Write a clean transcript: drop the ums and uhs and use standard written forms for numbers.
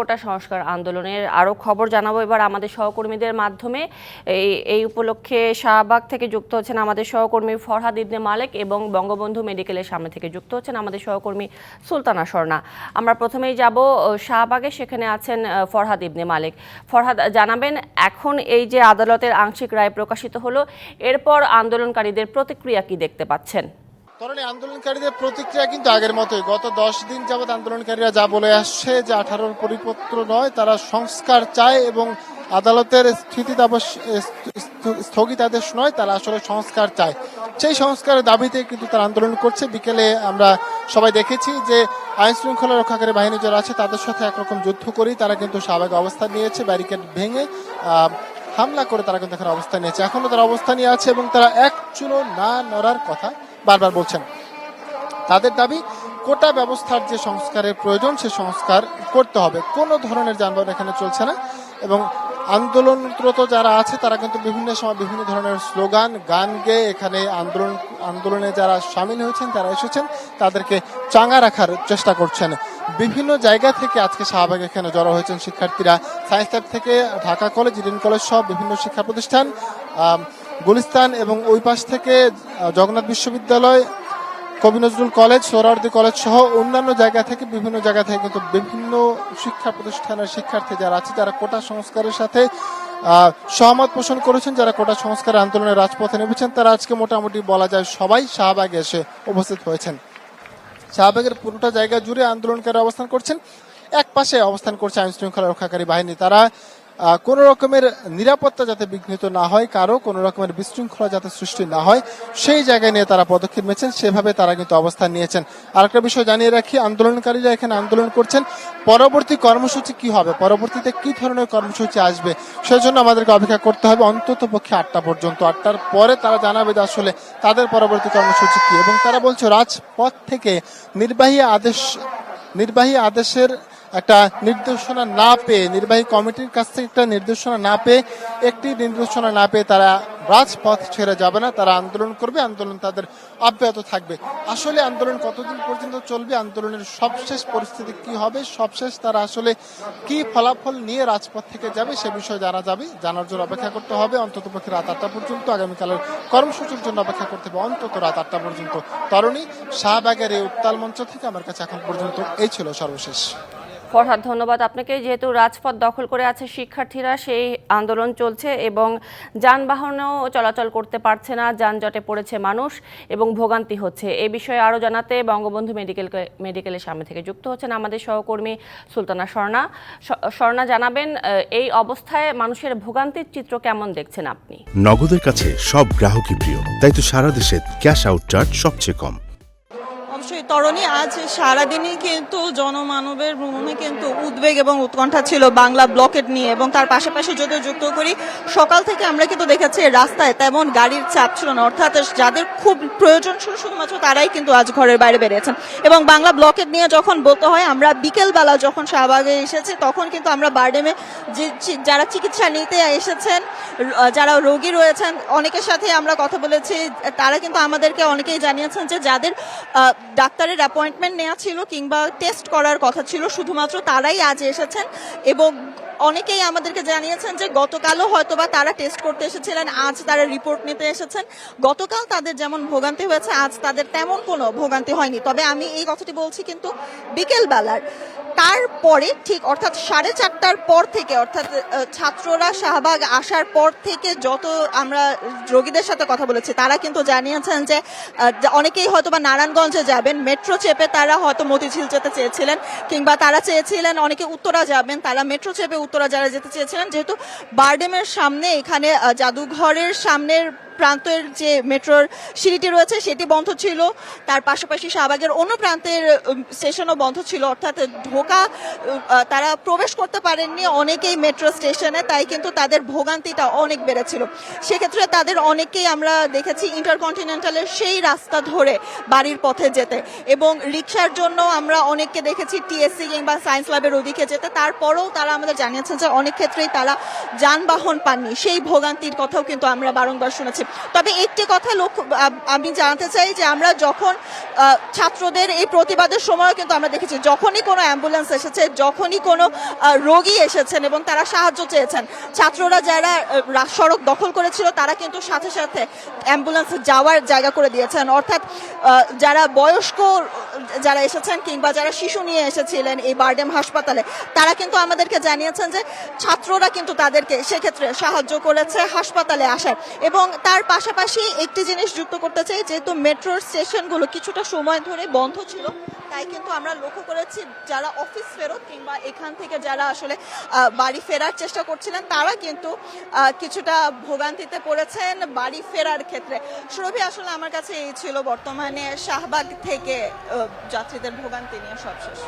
কোটা সংস্কার আন্দোলনের আরো খবর জানাবো এবার আমাদের সহকর্মীদের মাধ্যমে। এই উপলক্ষে শাহবাগ থেকে যুক্ত হচ্ছেন আমাদের সহকর্মী ফরহাদ ইবনে মালেক এবং বঙ্গবন্ধু মেডিকেলের সামনে থেকে যুক্ত হচ্ছেন আমাদের সহকর্মী সুলতানা স্বর্ণা। আমরা প্রথমেই যাব শাহবাগে, সেখানে আছেন ফরহাদ ইবনে মালেক। ফরহাদ, জানাবেন এখন এই যে আদালতের আংশিক রায় প্রকাশিত হলো, এরপর আন্দোলনকারীদের প্রতিক্রিয়া কি দেখতে পাচ্ছেন? তরুণী আন্দোলনকারীদের প্রতিক্রিয়া কিন্তু আগের মতোই। গত 10 দিন যাবৎ আন্দোলনকারীরা যা বলে আসছে যে 18 পরিপত্র নয়, তারা সংস্কার চায় এবং আদালতের স্থগিতাদেশ নয়, তারা আসলে সংস্কার চায়। সেই সংস্কারের দাবিতে কিন্তু তারা আন্দোলন করছে। বিকেলে আমরা সবাই দেখেছি যে আইন শৃঙ্খলা রক্ষাকারী বাহিনী যারা আছে তাদের সাথে একরকম যুদ্ধ করেই তারা কিন্তু শাহবাগে অবস্থান নিয়েছে, ব্যারিকেড ভেঙে হামলা করে তারা কিন্তু এখানে অবস্থান নিয়েছে। এখনো তারা অবস্থান নিয়ে আছে এবং তারা এক চুলো না নড়ার কথা বারবার বলছেন। তাদের দাবি কোটা ব্যবস্থার যে সংস্কারের প্রয়োজন সে সংস্কার করতে হবে। কোনো ধরনের যানবাহন এখানে চলছে না এবং আন্দোলনরত যারা আছে তারা কিন্তু বিভিন্ন সময় বিভিন্ন ধরনের স্লোগান গান গেয়ে এখানে আন্দোলনে যারা সামিল হয়েছেন, তারা এসেছেন, তাদেরকে চাঙ্গা রাখার চেষ্টা করছেন। বিভিন্ন জায়গা থেকে আজকে শাহবাগ এখানে জড়ো হয়েছেন শিক্ষার্থীরা। সায়েন্স ল্যাব থেকে ঢাকা কলেজ, ইডেন কলেজ সহ বিভিন্ন শিক্ষা প্রতিষ্ঠান, গুলিস্তান এবং ওই পাশ থেকে জগন্নাথ বিশ্ববিদ্যালয়, কবি নজরুল কলেজ, সোহরাওয়ার্দী কলেজ সহ অন্যান্য জায়গা থেকে বিভিন্ন জায়গা থেকে কিন্তু বিভিন্ন শিক্ষা প্রতিষ্ঠানের শিক্ষার্থী যারা আছে, যারা কোটা সংস্কারের সাথে সহমত পোষণ করেছেন, যারা কোটা সংস্কার আন্দোলনের রাজপথে নেমেছেন, তারা আজকে মোটামুটি বলা যায় সবাই শাহবাগে এসে উপস্থিত হয়েছেন। শাহবাগের পুরোটা জায়গা জুড়ে আন্দোলনকারী অবস্থান করছেন। এক পাশে অবস্থান করছে আইন শৃঙ্খলা রক্ষাকারী বাহিনী। তারা কোনো রকমের নিরাপত্তা যাতে বিঘ্নিত না হয়, কারো কোনো রকমের বিশৃঙ্খলা যাতে সৃষ্টি না হয়, সেই জায়গায় নিয়ে তারা পদক্ষেপ নিয়েছেন, সেভাবে তারা কিন্তু অবস্থান নিয়েছেন। আরেকটা বিষয় জানিয়ে রাখি, আন্দোলনকারীরা এখানে আন্দোলন করছেন, পরবর্তী কর্মসূচি কি হবে, পরবর্তীতে কি ধরনের কর্মসূচি আসবে, সেই জন্য আমাদেরকে অপেক্ষা করতে হবে অন্তত পক্ষে 8টা পর্যন্ত। 8টার পরে তারা জানাবে যে আসলে তাদের পরবর্তী কর্মসূচি কি। এবং তারা বলছে রাজপথ থেকে নির্বাহী আদেশের একটা নির্দেশনা না পেয়ে, নির্বাহী কমিটির কাছ থেকে একটা নির্দেশনা না পেয়ে তারা রাজপথ ছেড়ে যাবে না, তারা আন্দোলন করবে, আন্দোলন তাদের অব্যাহত থাকবে। আসলে আন্দোলন কতদিন পর্যন্ত চলবে, আন্দোলনের সবশেষ পরিস্থিতি কি হবে, সবশেষ তারা আসলে কি ফলাফল নিয়ে রাজপথ থেকে যাবে, সে বিষয়ে জানার জন্য অপেক্ষা করতে হবে অন্তত পক্ষে রাত 8টা পর্যন্ত। আগামীকালের কর্মসূচির জন্য অপেক্ষা করতে হবে অন্তত রাত 8টা পর্যন্ত। তরুণী, শাহবাগের এই উত্তাল মঞ্চ থেকে আমার কাছে এখন পর্যন্ত এই ছিল সর্বশেষ। ফরহাদ, ধন্যবাদ আপনাকে। যেহেতু রাজপথ দখল করে আছে শিক্ষার্থীরা, সেই আন্দোলন চলছে এবং যানবাহনও চলাচল করতে পারছে না, যানজটে পড়েছে মানুষ এবং ভোগান্তি হচ্ছে। এই বিষয়ে আরও জানাতে বঙ্গবন্ধু মেডিকেলের সামনে থেকে যুক্ত হচ্ছেন আমাদের সহকর্মী সুলতানা স্বর্ণা। জানাবেন এই অবস্থায় মানুষের ভোগান্তির চিত্র কেমন দেখছেন আপনি? নগদের কাছে সব গ্রাহকই প্রিয়, তাই তো সারা দেশে ক্যাশ আউট চার্জ সবচেয়ে কম। অবশ্যই তরুণী, আজ সারাদিনই কিন্তু জনমানবের মনে কিন্তু উদ্বেগ এবং উৎকণ্ঠা ছিল বাংলা ব্লকেট নিয়ে, এবং তার পাশাপাশি যদিও যুক্ত করি, সকাল থেকে আমরা কিন্তু দেখেছি রাস্তায় তেমন গাড়ির চাপ ছিল না, অর্থাৎ যাদের খুব প্রয়োজন ছিল শুধুমাত্র তারাই কিন্তু আজ ঘরের বাইরে বেরিয়েছেন। এবং বাংলা ব্লকেট নিয়ে যখন বলতে হয়, আমরা বিকেলবেলা যখন শাহবাগে এসেছি তখন কিন্তু আমরা বারডেমে যারা চিকিৎসা নিতে এসেছেন, যারা রোগী রয়েছেন, অনেকের সাথে আমরা কথা বলেছি, তারা কিন্তু আমাদেরকে অনেকেই জানিয়েছেন যে যাদের ডাক্তারের অ্যাপয়েন্টমেন্ট নেওয়া ছিল কিংবা টেস্ট করার কথা ছিল শুধুমাত্র তারাই আজ এসেছেন। এবং অনেকেই আমাদেরকে জানিয়েছেন যে গতকালও হয়তোবা তারা টেস্ট করতে এসেছিলেন, আজ তারা রিপোর্ট নিতে এসেছেন। গতকাল তাদের যেমন ভোগান্তি হয়েছে, আজ তাদের তেমন কোনো ভোগান্তি হয়নি। তবে আমি এই কথাটি বলছি কিন্তু বিকেলবেলার তারপরে ঠিক অর্থাৎ 4:30টার পর থেকে, অর্থাৎ ছাত্ররা শাহবাগ আসার পর থেকে যত আমরা রোগীদের সাথে কথা বলেছি, তারা কিন্তু জানিয়েছেন যে অনেকেই হয়তোবা নারায়ণগঞ্জে যাবেন, মেট্রো চেপে তারা হয়তো মতিঝিল যেতে চেয়েছিলেন, কিংবা তারা চেয়েছিলেন অনেকে উত্তরা যাবেন, তারা মেট্রো চেপে উত্তরা যারা যেতে চেয়েছিলেন। যেহেতু বারডেমের সামনে এখানে জাদুঘরের সামনের প্রান্তের যে মেট্রোর সিঁড়িটি রয়েছে সেটি বন্ধ ছিল, তার পাশাপাশি শাহবাগের অন্য প্রান্তের স্টেশনও বন্ধ ছিল, অর্থাৎ তারা প্রবেশ করতে পারেননি অনেকেই মেট্রো স্টেশনে, তাই কিন্তু তাদের ভোগান্তিটা অনেক বেড়েছিল। সেক্ষেত্রে তাদের অনেকেই আমরা দেখেছি ইন্টারকন্টিনেন্টালের সেই রাস্তা ধরে বাড়ির পথে যেতে, এবং রিক্সার জন্য আমরা অনেককে দেখেছি টিএসসি কিংবা সায়েন্স ল্যাবের ওদিকে যেতে। তারপরেও তারা আমাদের জানিয়েছেন যে অনেক ক্ষেত্রেই তারা যানবাহন পাননি, সেই ভোগান্তির কথাও কিন্তু আমরা বারংবার শুনেছি। তবে একটি কথা আমি জানতে চাই যে আমরা যখন ছাত্রদের এই প্রতিবাদের সময় কিন্তু আমরা দেখেছি যখনই কোনো অ্যাম্বুলেন্স এসেছে, যখনই কোনো রোগী এসেছেন এবং তারা সাহায্য চেয়েছেন, ছাত্ররা যারা সড়ক দখল করেছিল তারা কিন্তু সাথে সাথে অ্যাম্বুলেন্স যাওয়ার জায়গা করে দিয়েছেন। অর্থাৎ যারা বয়স্ক যারা এসেছেন কিংবা যারা শিশু নিয়ে এসেছিলেন এই বারডেম হাসপাতালে, তারা কিন্তু আমাদেরকে জানিয়েছেন যে ছাত্ররা কিন্তু তাদেরকে সেক্ষেত্রে সাহায্য করেছে হাসপাতালে আসার। এবং তার পাশাপাশি একটি জিনিস যুক্ত করতে চাই, যেহেতু মেট্রোর স্টেশনগুলো কিছুটা সময় ধরে বন্ধ ছিল, তাই কিন্তু আমরা লক্ষ্য করেছি যারা অফিস ফেরত কিংবা এখান থেকে যারা আসলে বাড়ি ফেরার চেষ্টা করছিলেন তারা কিন্তু কিছুটা ভোগান্তিতে পড়েছেন বাড়ি ফেরার ক্ষেত্রে। সুরভি, আসলে আমার কাছে এই ছিল বর্তমানে শাহবাগ থেকে যাত্রীদের ভোগান্তি নিয়ে সবশেষ।